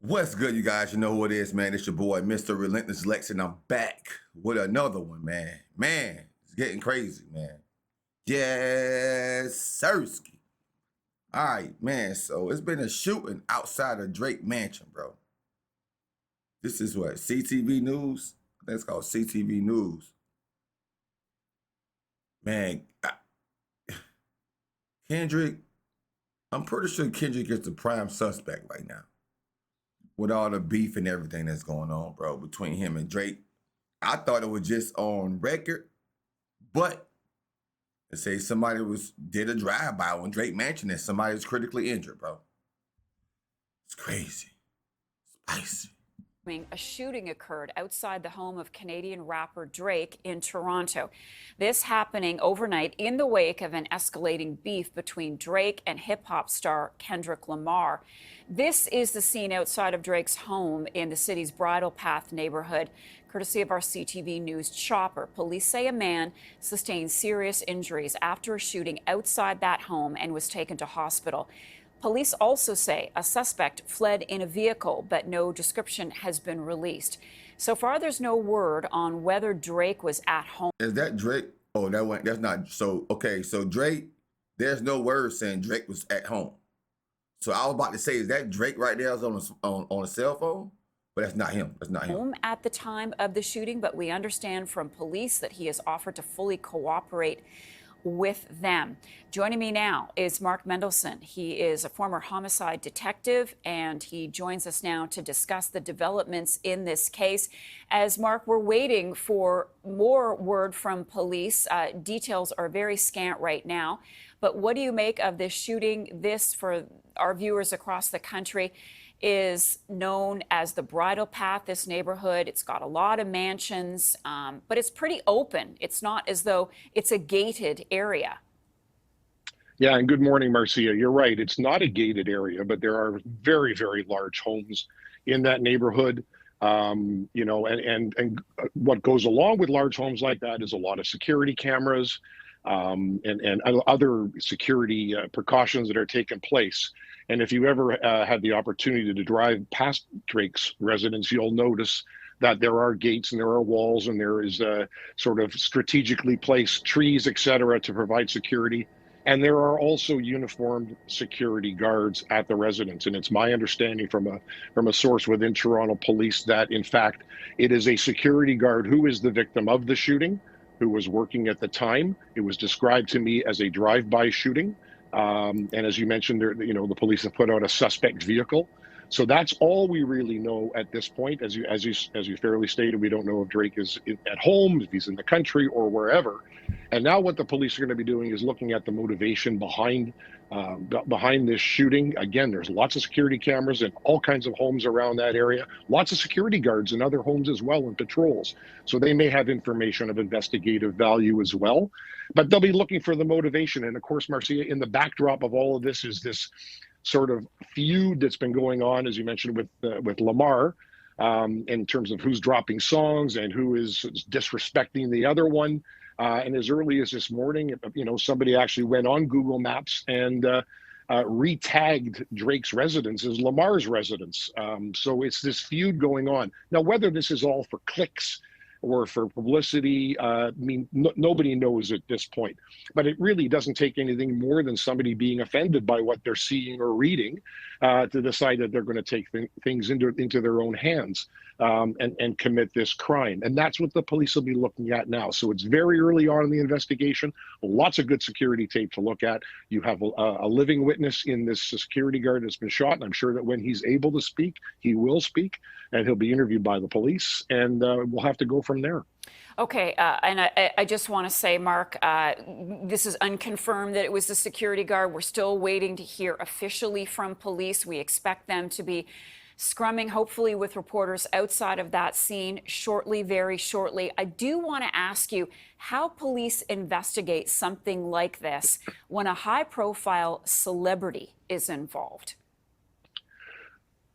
What's good, you guys? You know who it is, man. It's your boy, Mr. Relentless Lex, and I'm back with another one, man. Man, it's getting crazy, man. Yes, Sirski. All right, man. So it's been a shooting outside of Drake Mansion, bro. This is what, CTV News? I think it's called CTV News. Man, Kendrick, I'm pretty sure Kendrick is the prime suspect right now with all the beef and everything that's going on, bro, between him and Drake. I thought it was just on record, but they say somebody did a drive-by on Drake Mansion and somebody was critically injured, bro. It's crazy. Spicy. A shooting occurred outside the home of Canadian rapper Drake in Toronto. This happening overnight in the wake of an escalating beef between Drake and hip hop star Kendrick Lamar. This is the scene outside of Drake's home in the city's Bridle Path neighborhood, courtesy of our CTV News chopper. Police say a man sustained serious injuries after a shooting outside that home and was taken to hospital. Police also say a suspect fled in a vehicle, but no description has been released. So far, there's no word on whether Drake was at home. Is that Drake? Oh, that's not. So, okay, so Drake, there's no word saying Drake was at home. So I was about to say, is that Drake right there on a cell phone? But that's not him. That's not him. Home at the time of the shooting, but we understand from police that he has offered to fully cooperate with them. Joining me now is Mark Mendelson. He is a former homicide detective, and he joins us now to discuss the developments in this case. As Mark, we're waiting for more word from police. Details are very scant right now. But what do you make of this shooting? This, for our viewers across the country, is known as the Bridle Path, this neighborhood. It's got a lot of mansions, but it's pretty open. It's not as though it's a gated area. Yeah, and good morning, Marcia. You're right. It's not a gated area, but there are very, very large homes in that neighborhood. And what goes along with large homes like that is a lot of security cameras and other security precautions that are taking place. And if you ever had the opportunity to drive past Drake's residence, you'll notice that there are gates and there are walls and there is sort of strategically placed trees, et cetera, to provide security. And there are also uniformed security guards at the residence. And it's my understanding from a source within Toronto Police that, in fact, it is a security guard who is the victim of the shooting, who was working at the time. It was described to me as a drive-by shooting. And as you mentioned, the police have put out a suspect vehicle. So that's all we really know at this point. As you fairly stated, we don't know if Drake is at home, if he's in the country, or wherever. And now what the police are going to be doing is looking at the motivation behind this shooting. Again, there's lots of security cameras in all kinds of homes around that area, lots of security guards in other homes as well, and patrols. So they may have information of investigative value as well. But they'll be looking for the motivation. And of course, Marcia, in the backdrop of all of this is this sort of feud that's been going on, as you mentioned, with Lamar, in terms of who's dropping songs and who is disrespecting the other one. And as early as this morning, somebody actually went on Google Maps and re-tagged Drake's residence as Lamar's residence. So it's this feud going on. Now, whether this is all for clicks or for publicity, nobody knows at this point. But it really doesn't take anything more than somebody being offended by what they're seeing or reading to decide that they're going to take things into their own hands and commit this crime. And that's what the police will be looking at now. So it's very early on in the investigation. Lots of good security tape to look at. You have a living witness in this security guard that's been shot. And I'm sure that when he's able to speak, he will speak. And he'll be interviewed by the police, and we'll have to go from there. Okay, and I just want to say, Mark, this is unconfirmed that it was the security guard. We're still waiting to hear officially from police. We expect them to be scrumming, hopefully, with reporters outside of that scene shortly, very shortly. I do want to ask you how police investigate something like this when a high-profile celebrity is involved.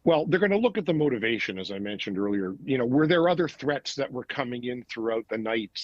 Well, they're going to look at the motivation, as I mentioned earlier. Were there other threats that were coming in throughout the night,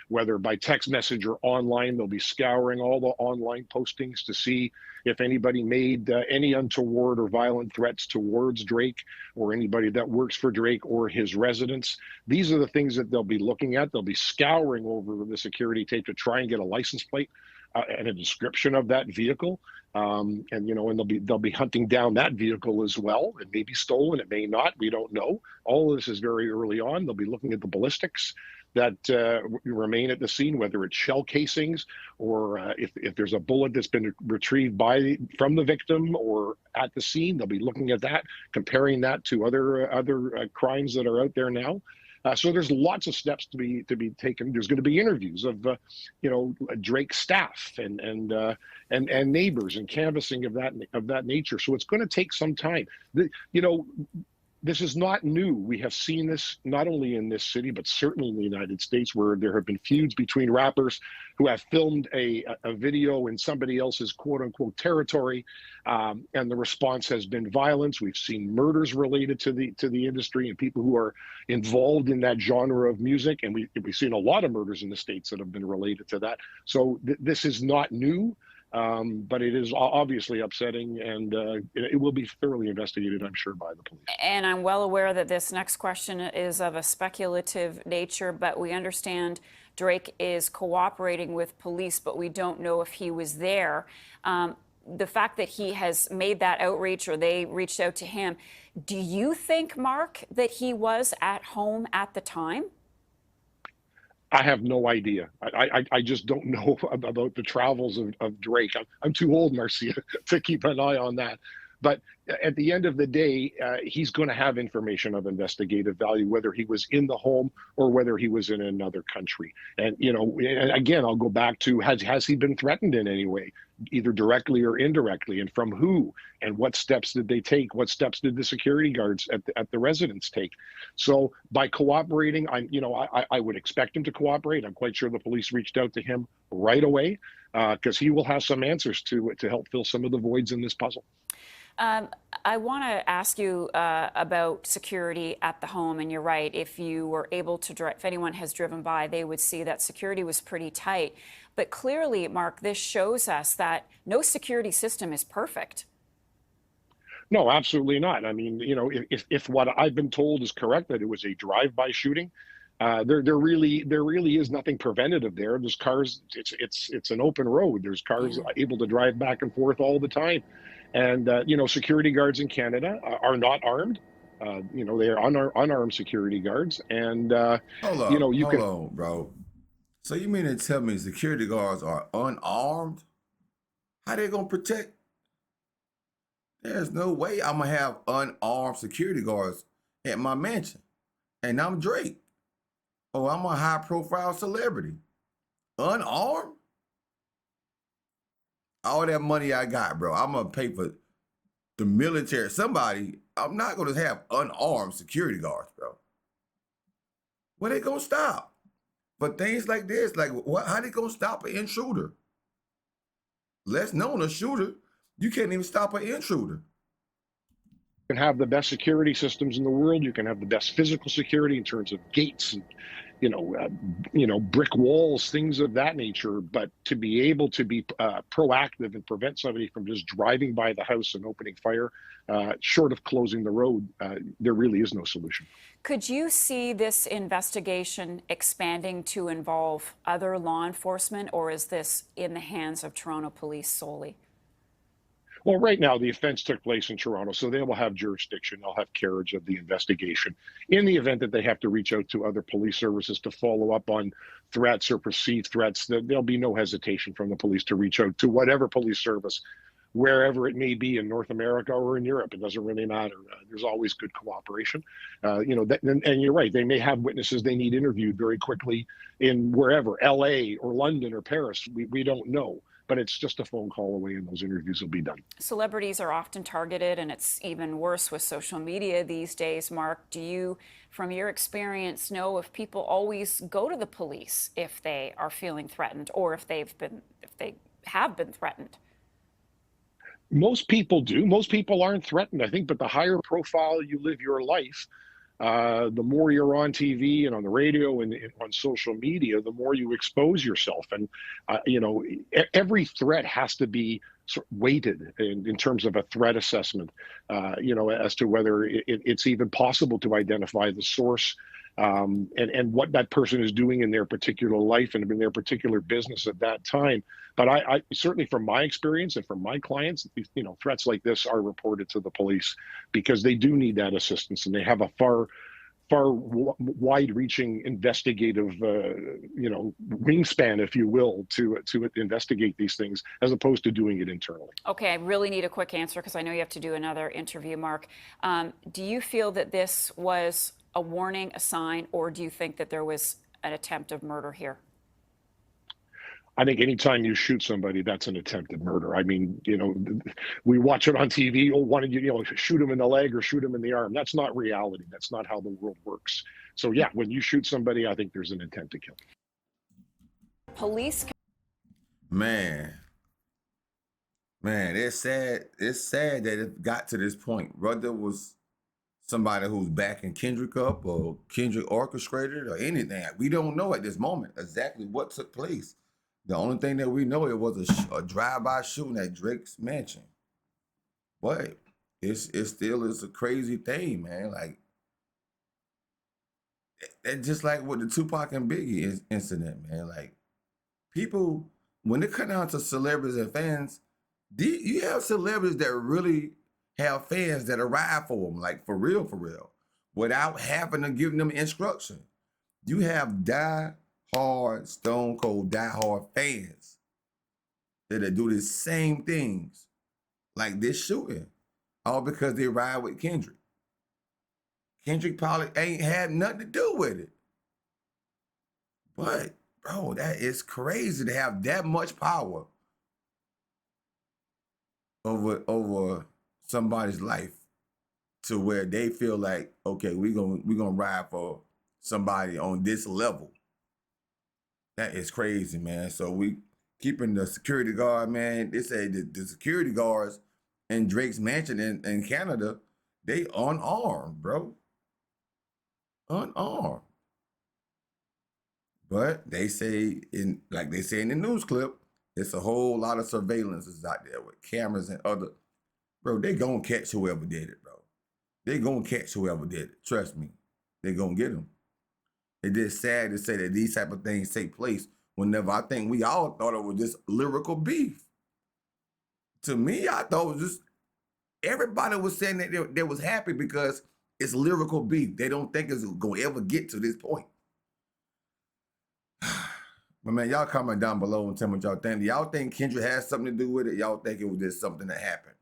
whether by text message or online? They'll be scouring all the online postings to see if anybody made any untoward or violent threats towards Drake or anybody that works for Drake or his residents. These are the things that they'll be looking at. They'll be scouring over the security tape to try and get a license plate and a description of that vehicle. And they'll be hunting down that vehicle as well. It may be stolen, it may not. We don't know. All of this is very early on. They'll be looking at the ballistics that remain at the scene, whether it's shell casings or if there's a bullet that's been retrieved from the victim or at the scene. They'll be looking at that, comparing that to other crimes that are out there now. So there's lots of steps to be taken. There's going to be interviews of Drake staff and neighbors and canvassing of that nature. So it's going to take some time. This is not new. We have seen this not only in this city, but certainly in the United States, where there have been feuds between rappers who have filmed a video in somebody else's quote unquote territory. And the response has been violence. We've seen murders related to the industry and people who are involved in that genre of music. And we've seen a lot of murders in the States that have been related to that. So this is not new. But it is obviously upsetting, and it will be thoroughly investigated, I'm sure, by the police. And I'm well aware that this next question is of a speculative nature, but we understand Drake is cooperating with police, but we don't know if he was there. The fact that he has made that outreach or they reached out to him, do you think, Mark, that he was at home at the time? I have no idea. I just don't know about the travels of Drake. I'm too old, Marcia, to keep an eye on that. But at the end of the day, he's going to have information of investigative value, whether he was in the home or whether he was in another country. And, and again, I'll go back to, has he been threatened in any way, either directly or indirectly, and from who? And what steps did they take? What steps did the security guards at the residence take? So by cooperating, I would expect him to cooperate. I'm quite sure the police reached out to him right away because he will have some answers to help fill some of the voids in this puzzle. I want to ask you about security at the home, and you're right. If you were able to drive, if anyone has driven by, they would see that security was pretty tight. But clearly, Mark, this shows us that no security system is perfect. No, absolutely not. I mean, if what I've been told is correct, that it was a drive-by shooting, there really is nothing preventative there. There's cars. It's an open road. There's cars able to drive back and forth all the time. And, security guards in Canada are not armed. They are unarmed security guards. And, hold on, bro. So you mean to tell me security guards are unarmed? How they going to protect? There's no way I'm going to have unarmed security guards at my mansion. And I'm Drake. Oh, I'm a high profile celebrity. Unarmed? All that money I got, bro, I'm going to pay for the military. Somebody, I'm not going to have unarmed security guards, bro. Where they going to stop? But things like this, like how they going to stop an intruder? Less known a shooter, you can't even stop an intruder. You can have the best security systems in the world. You can have the best physical security in terms of gates and brick walls, things of that nature. But to be able to be proactive and prevent somebody from just driving by the house and opening fire, short of closing the road, there really is no solution. Could you see this investigation expanding to involve other law enforcement, or is this in the hands of Toronto Police solely? Well, right now, the offense took place in Toronto, so they will have jurisdiction. They'll have carriage of the investigation. In the event that they have to reach out to other police services to follow up on threats or perceived threats, there'll be no hesitation from the police to reach out to whatever police service, wherever it may be in North America or in Europe. It doesn't really matter. There's always good cooperation. And you're right. They may have witnesses they need interviewed very quickly in wherever, LA or London or Paris. We don't know. But it's just a phone call away and those interviews will be done. Celebrities are often targeted, and it's even worse with social media these days. Mark, do you, from your experience, know if people always go to the police if they are feeling threatened or if they have been threatened? Most people do. Most people aren't threatened, I think, but the higher profile you live your life, the more you're on TV and on the radio and on social media, the more you expose yourself. And, every threat has to be weighted in terms of a threat assessment, as to whether it's even possible to identify the source, and what that person is doing in their particular life and in their particular business at that time. But I certainly, from my experience and from my clients, threats like this are reported to the police because they do need that assistance, and they have a far wide-reaching investigative, wingspan, if you will, to investigate these things as opposed to doing it internally. Okay, I really need a quick answer because I know you have to do another interview, Mark. Do you feel that this was a warning, a sign, or do you think that there was an attempt of murder here? I think anytime you shoot somebody, that's an attempted murder. I mean, we watch it on TV. Oh, why don't you, shoot him in the leg or shoot him in the arm? That's not reality. That's not how the world works. So yeah, when you shoot somebody, I think there's an intent to kill. Police. Man, it's sad. It's sad that it got to this point. Whether it was somebody who's backing Kendrick up or Kendrick orchestrated or anything, we don't know at this moment exactly what took place. The only thing that we know, it was a drive-by shooting at Drake's mansion. But it still is a crazy thing, man. Like, it's just like with the Tupac and Biggie incident, man. Like, people, when it comes down to celebrities and fans, you have celebrities that really have fans that ride for them, like for real, without having to give them instruction. You have die-hard, stone cold, die-hard fans that do the same things, like this shooting, all because they ride with Kendrick. Kendrick probably ain't had nothing to do with it. But, bro, that is crazy to have that much power over somebody's life to where they feel like, okay, we're gonna ride for somebody on this level. That is crazy, man. So we keeping the security guard, man. They say the security guards in Drake's mansion in Canada, they unarmed, bro. Unarmed. But they say like they say in the news clip, it's a whole lot of surveillance is out there with cameras and other. Bro, they gonna catch whoever did it, bro. They gonna catch whoever did it. Trust me. They gonna get them. It is sad to say that these type of things take place whenever I think we all thought it was just lyrical beef. To me, I thought it was just, everybody was saying that they was happy because it's lyrical beef. They don't think it's gonna ever get to this point. But man, y'all comment down below and tell me what y'all think. Do y'all think Kendrick has something to do with it? Y'all think it was just something that happened?